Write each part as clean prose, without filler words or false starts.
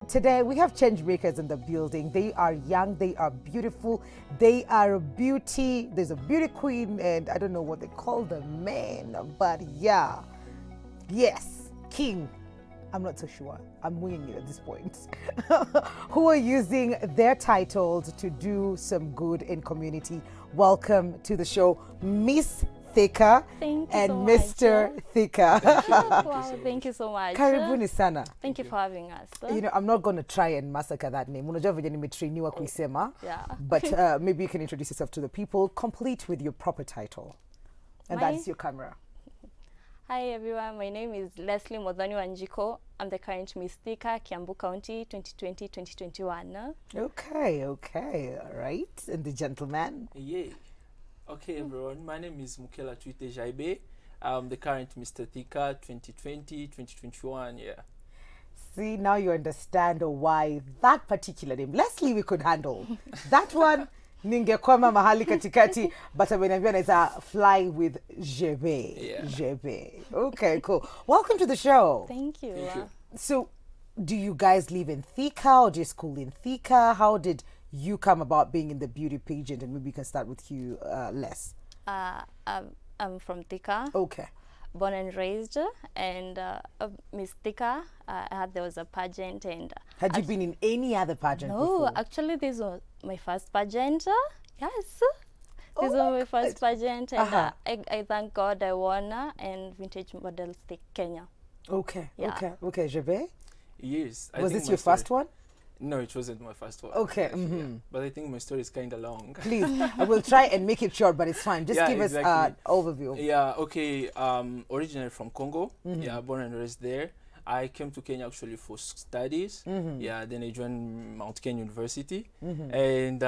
Today we have change makers in the building. They are young, they are beautiful, they are a beauty. There's a beauty queen, and I don't know what they call the man, but yeah, yes, king. I'm not so sure. I'm winging it at this point. Who are using their titles to do some good in community. Welcome to the show, Miss Thika Thank you and so Mr. much. Thika. Wow, thank you so much. Karibuni sana. Thank you for having us. You know, I'm not going to try and massacre that name. Unajua venye nimetrainiwa kuisema. Yeah. But maybe you can introduce yourself to the people, complete with your proper title. And that is your camera. Hi everyone, my name is Leslie Modhani Wanjiko. I'm the current Miss Thika, Kiambu County 2020-2021. Okay, all right. And the gentleman? Yeah. Okay, everyone. My name is Mukela Tuite Jaibe. I'm the current Mr. Thika 2020-2021. Yeah. See, now you understand why that particular name, Leslie, we could handle. That one, ningekwama mahali katikati, but ameniambia naeza fly with Jebe. Yeah. Jebe. Okay, cool. Welcome to the show. Thank you. Thank you. So, do you guys live in Thika or do you school in Thika? How did you come about being in the beauty pageant? And maybe we can start with you, Les. I'm from Thika, Okay. born and raised, and Miss Thika, there was a pageant, and Had you been in any other pageant no, before? actually this was my first pageant. Yes. This Oh was my first pageant, and Uh-huh. I thank God I won and Vintage Models Kenya. Okay, Yeah. okay, Jebe. Yes. Was this your first one? No, it wasn't my first one. Okay, actually, yeah. But I think my story is kind of long. Please, I will try and make it short, but it's fine. Just Yeah, give us an exactly. overview. Yeah, okay. Originally from Congo. Yeah, born and raised there. I came to Kenya actually for studies. Yeah, then I joined Mount Kenya University. And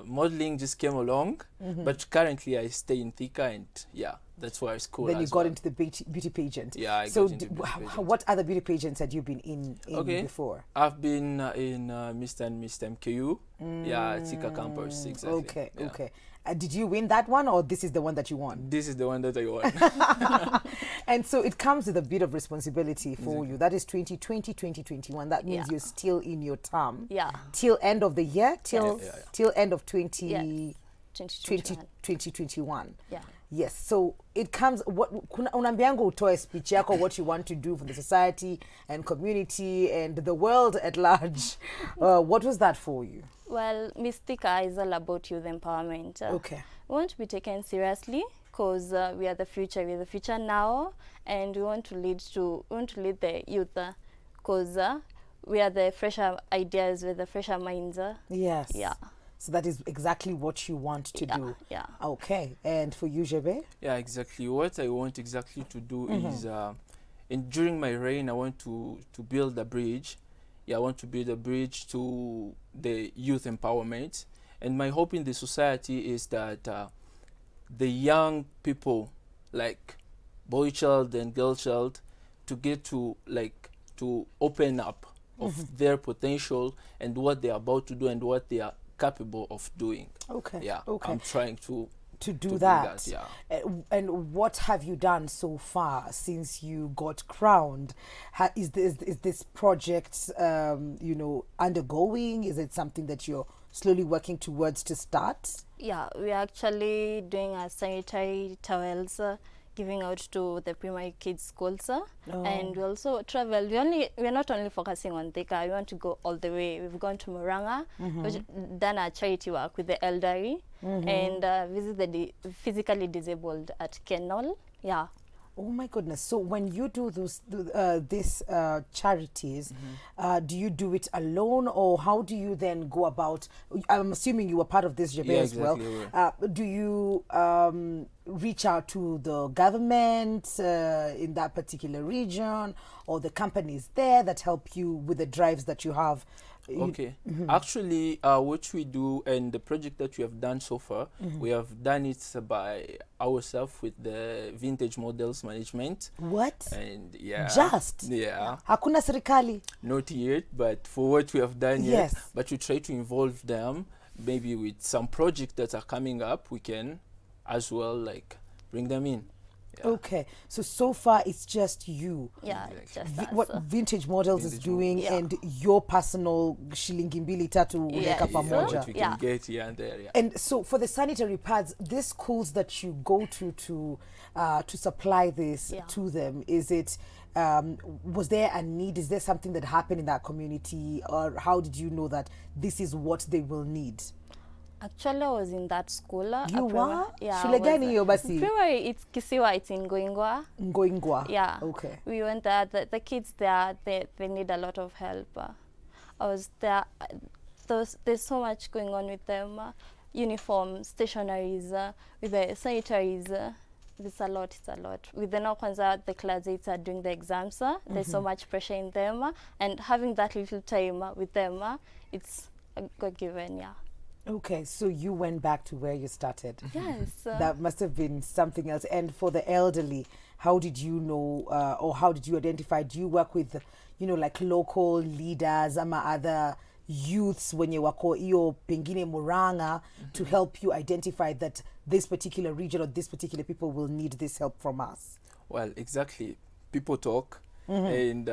modeling just came along. But currently I stay in Thika, and yeah, that's where I school. Then you as got well. into the beauty pageant. Yeah, I So, got into beauty pageant. what other beauty pageants had you been in Okay. before? I've been in Mr. and Mr. MKU. Yeah, Thika campus, exactly. Okay, Yeah. okay. Did you win that one, or this is the one that you won? This is the one that I won. And so it comes with a bit of responsibility for you. That is 2020, 2021. That means Yeah. you're still in your term. Yeah. Till end of the year, till Yes. Yeah. till end of 20, Yes. 20, 2021. 2021. Yeah. Yes. So it comes. What unambiango utoe speech yako, what you want to do for the society and community and the world at large. What was that for you? Well, Miss Thika is all about youth empowerment. Okay. We want to be taken seriously because we are the future. We are the future now, and we want to lead the youth because we are the fresher ideas, with the fresher minds. Yes. Yeah. So that is exactly what you want to do. Yeah. Okay. And for you, Jebe? Yeah, exactly. What I want exactly to do is, during my reign, I want to build a bridge. Yeah, I want to build a bridge to the youth empowerment. And my hope in the society is that the young people, like boy child and girl child, to get to open up of their potential and what they're about to do and what they are capable of doing. Okay. Yeah, Okay. I'm trying to do that. yeah. And what have you done so far since you got crowned? Is this project, undergoing? Is it something that you're slowly working towards to start? Yeah, we are actually doing sanitary towels, giving out to the primary kids schools, and we also travel. We're not only focusing on Thika. We want to go all the way. We've gone to Murang'a, we've done our charity work with the elderly, and visit the physically disabled at Kenol. Yeah. Oh my goodness! So when you do these charities, do you do it alone, or how do you then go about? I'm assuming you were part of this, Jebe, Yeah, as well. exactly, Do you reach out to the government in that particular region, or the companies there that help you with the drives that you have? Okay. Actually, what we do and the project that we have done so far, we have done it by ourselves with the Vintage Models Management. What? And yeah. Just? Yeah. Hakuna serikali? Not yet, but for what we have done Yes. yet. But we try to involve them, maybe with some projects that are coming up, we can as well bring them in. Okay, so far it's just you. Yeah, Exactly. just us. What Vintage Models is Vintage doing Yeah. and your personal shilingi mbili tatu Yes. unaweka Yeah, pamoja. what we Yeah. can get here and there. Yeah. And so for the sanitary pads, these schools that you go to supply this Yeah. to them, is it was there a need? Is there something that happened in that community, or how did you know that this is what they will need? Actually, I was in that school. You were? Yeah. I Shule was, gani hiyo basi? primary, it's Kisiwa, it's in Goingwa. Ngoingwa. Yeah. Okay. We went there. The kids there, they need a lot of help. I was there. There's so much going on with them. Uniforms, stationaries, with the sanitaries. It's a lot. With the now the class 8s are doing the exams. There's so much pressure in them. And having that little time with them, it's a God given, yeah. Okay, so you went back to where you started. Yes. That must have been something else. And for the elderly, how did you know, or how did you identify? Do you work with, like local leaders, ama other youths when you wako iyo pengine Muranga to help you identify that this particular region or this particular people will need this help from us? Well, exactly. People talk, and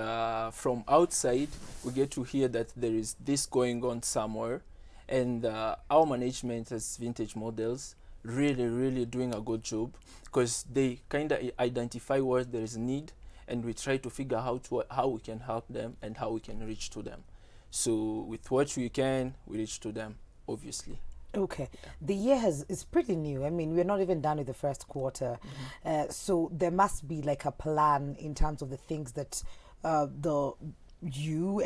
from outside, we get to hear that there is this going on somewhere, and our management as Vintage Models really doing a good job, because they kind of identify where there is need, and we try to figure out how we can help them and how we can reach to them. So with what we can, we reach to them, obviously. Okay. The year is pretty new. I mean, we're not even done with the first quarter. So there must be like a plan in terms of the things that you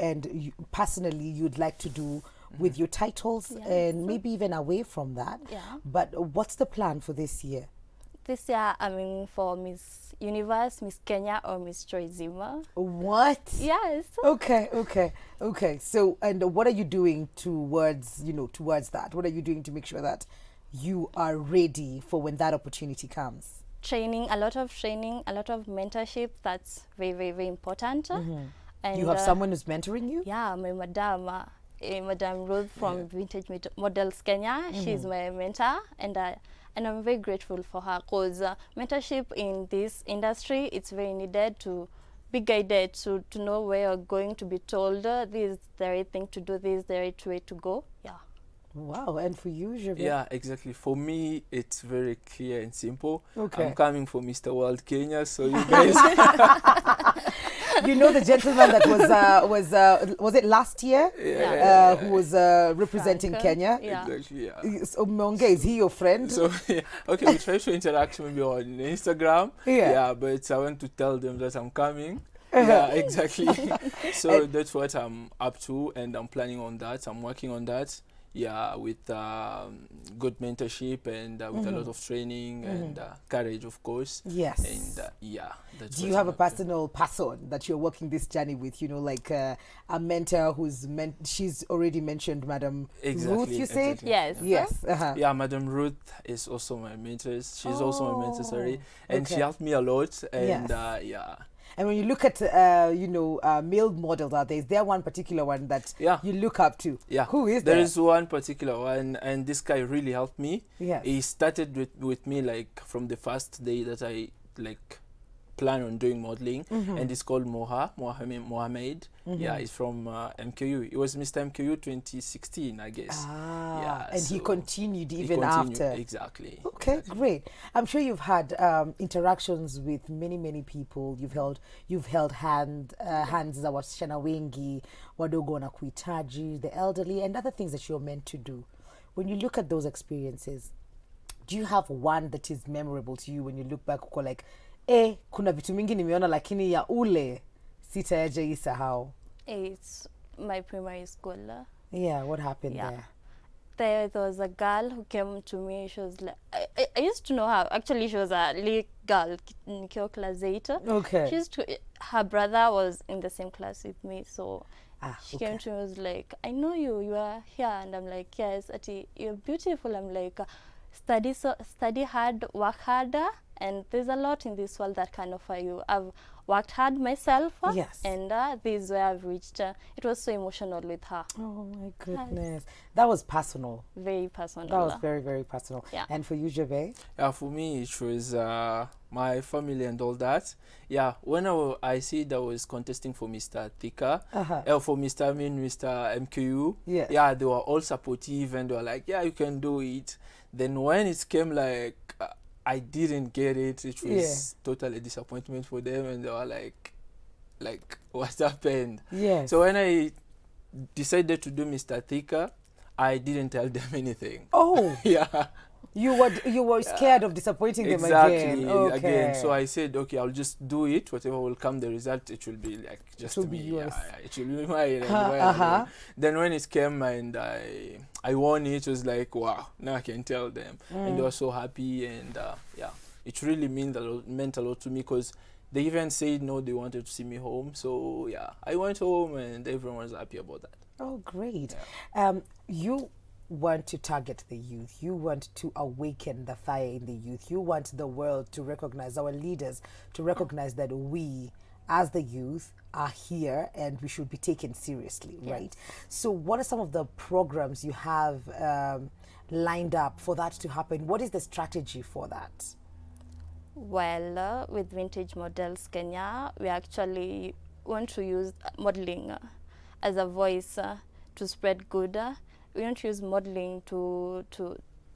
personally you'd like to do with your titles, Yes. and maybe even away from that. Yeah. But what's the plan for this year? This year, I'm in for Miss Universe, Miss Kenya, or Miss Choizima. What? Yes. Okay. So, and what are you doing towards that? What are you doing to make sure that you are ready for when that opportunity comes? A lot of mentorship. That's very important. And You have someone who's mentoring you? Yeah, my madam, Madam Ruth from Vintage Models Kenya. She's my mentor, and I'm very grateful for her, because mentorship in this industry, it's very needed to be guided, to know where you're going, to be told this is the right thing to do, this is the right way to go. Yeah. Wow. And for you, Javier? Yeah, exactly. For me, it's very clear and simple. Okay. I'm coming for Mr. World Kenya, so you guys. You know the gentleman that was it last year? Who was representing Frank, Kenya? Yeah. Exactly. Yeah. So Monge, is he your friend? So okay, we try to interact maybe on Instagram. Yeah. But I want to tell them that I'm coming. Yeah, exactly. So that's what I'm up to, and I'm planning on that. I'm working on that. Yeah, with good mentorship and with a lot of training and courage, of course. Yes. And that's Do what you have I'm a up to. personal person that you're working this journey with? Like a mentor who's she's already mentioned, Madam Exactly, Ruth, you said? exactly. Yes. Yes. Yeah, Madam Ruth is also my mentor. She's also my mentor, sorry. And she okay. helped me a lot. And Yes. yeah. And when you look at, male models out there, is there one particular one that you look up to? Yeah. Who is There that? is one particular one, and this guy really helped me. Yes. He started with me like from the first day that I plan on doing modeling, and it's called Mohammed. Yeah, he's from MKU. It was Mr. MKU 2016, I guess. Yeah, and he so continued he even continued, after. Exactly. Okay, great. I'm sure you've had interactions with many people. You've held hands za wasichana wengi, wadogo na kuitaji, the elderly, and other things that you're meant to do. When you look at those experiences, do you have one that is memorable to you when you look back, uko like, kuna vitu mingi nimeona lakini ya ule sitayaje isahau? It's my primary school. Yeah, what happened Yeah. there? There was a girl who came to me. She was like, I used to know her. Actually, she was a little girl in class 8. Okay. Her brother was in the same class with me, so she okay. came to me and was like, I know you are here. And I'm like, yes, Ati, you're beautiful. I'm like, study hard, work harder, and there's a lot in this world that can offer you. I've worked hard myself, Yes. and this is where I've reached. It was so emotional with her, Oh my goodness. That was personal. very personal. That was very, very personal. Yeah. And for you, Gervais? Yeah, for me, it was my family and all that. Yeah, when I see that I was contesting for Mr. Thika, for Mr. MKU, Yes. yeah, they were all supportive and they were like, yeah, you can do it. Then when it came like, I didn't get it, it was totally disappointment for them, and they were like, what happened? Yes. So when I decided to do Mr. Thika, I didn't tell them anything. Oh, Yeah. you were scared of disappointing them Exactly, again. Okay. again. So I said, okay, I'll just do it. Whatever will come, the result, it will be like just will be me. yours. Yeah, it will be mine. And mine. Then when it came and I won it, was like, wow, now I can tell them. And they were so happy. And yeah, it really meant a lot to me, because they even said no, they wanted to see me home. So yeah, I went home and everyone was happy about that. Oh, great. Yeah. You want to target the youth. You want to awaken the fire in the youth. You want the world to recognize, our leaders to recognize that we, as the youth, are here and we should be taken seriously, right? So what are some of the programs you have lined up for that to happen? What is the strategy for that? Well, with Vintage Models Kenya, we actually want to use modeling as a voice to spread good. We want to use modeling to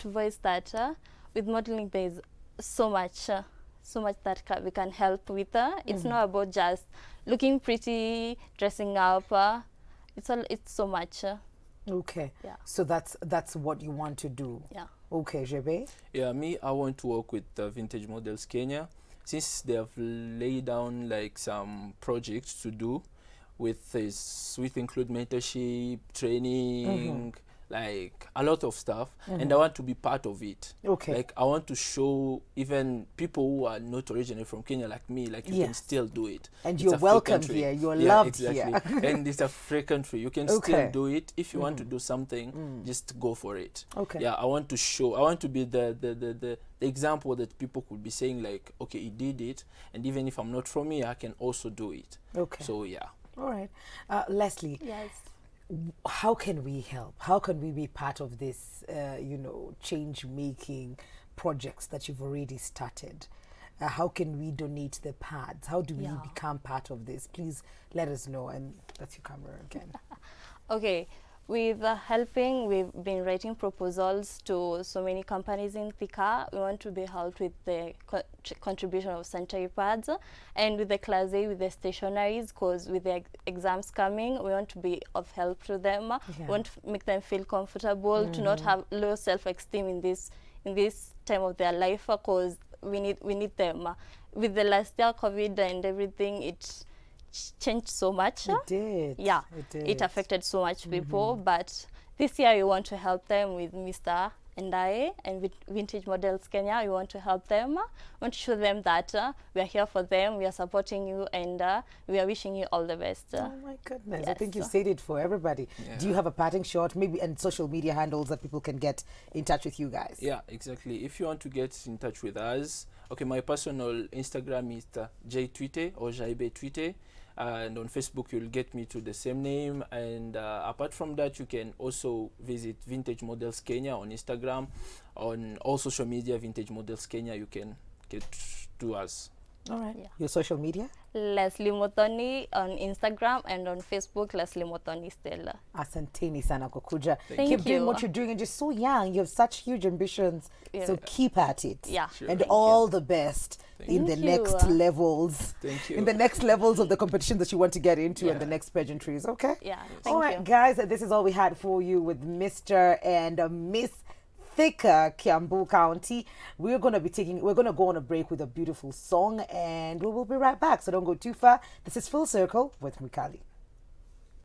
voice that with modeling there is so much that we can help with. It's not about just looking pretty, dressing up. It's so much. Okay. Yeah. So that's what you want to do. Yeah. Okay, Gervais? Yeah, me, I want to work with Vintage Models Kenya, since they have laid down like some projects to do with this, with include mentorship, training, like a lot of stuff, and I want to be part of it. Okay. Like I want to show even people who are not originally from Kenya like me, like you can still do it. And It's you're a free welcome country. here. You're Yeah, loved exactly. here. And it's a free country. You can Okay. still do it. If you want to do something, just go for it. Okay. Yeah, I want to show. I want to be the example that people could be saying like, okay, he did it, and even if I'm not from here, I can also do it. Okay. So yeah. All right. Leslie, Yes. how can we help? How can we be part of this, change-making projects that you've already started? How can we donate the pads? How do we become part of this? Please let us know. And that's your camera again. Okay, with helping, we've been writing proposals to so many companies in Thika. We want to be helped with the contribution of sanitary pads, and with the class A, with the stationaries, because with the exams coming, we want to be of help to them. We want to make them feel comfortable, to not have low self-esteem in this time of their life, because we need them. With the last year COVID and everything, it changed so much. It did. Yeah, it did. it affected so much people, but this year we want to help them with Mr. and I, and with Vintage Models Kenya. We want to help them. We want to show them that we are here for them, we are supporting you, and we are wishing you all the best. Oh my goodness. I Yes. think you said it for everybody. Yeah. Do you have a parting shot, maybe, and social media handles that people can get in touch with you guys? Yeah, exactly. If you want to get in touch with us, okay, my personal Instagram is jtwite or jaibe tweete, and on Facebook you'll get me to the same name. And apart from that, you can also visit Vintage Models Kenya on Instagram, on all social media. Vintage Models Kenya, you can get to us. All right. Yeah. Your social media? Leslie Motoni on Instagram, and on Facebook, Leslie Motoni still. Asanteni sana kwa kuja. Thank Keep doing you. what you're doing, and you're so young. You have such huge ambitions. Yeah. So keep at it. Yeah. Sure. And Thank all the best in the Thank next you. levels. Thank you. In the next levels of the competition that you want to get into, and Yeah. the next pageantries. Okay? Yeah, All thank right, you. guys, this is all we had for you with Mr. and Miss Thika, Kiambu County. We're going to go on a break with a beautiful song, and we will be right back. So don't go too far. This is Full Circle with Mikali.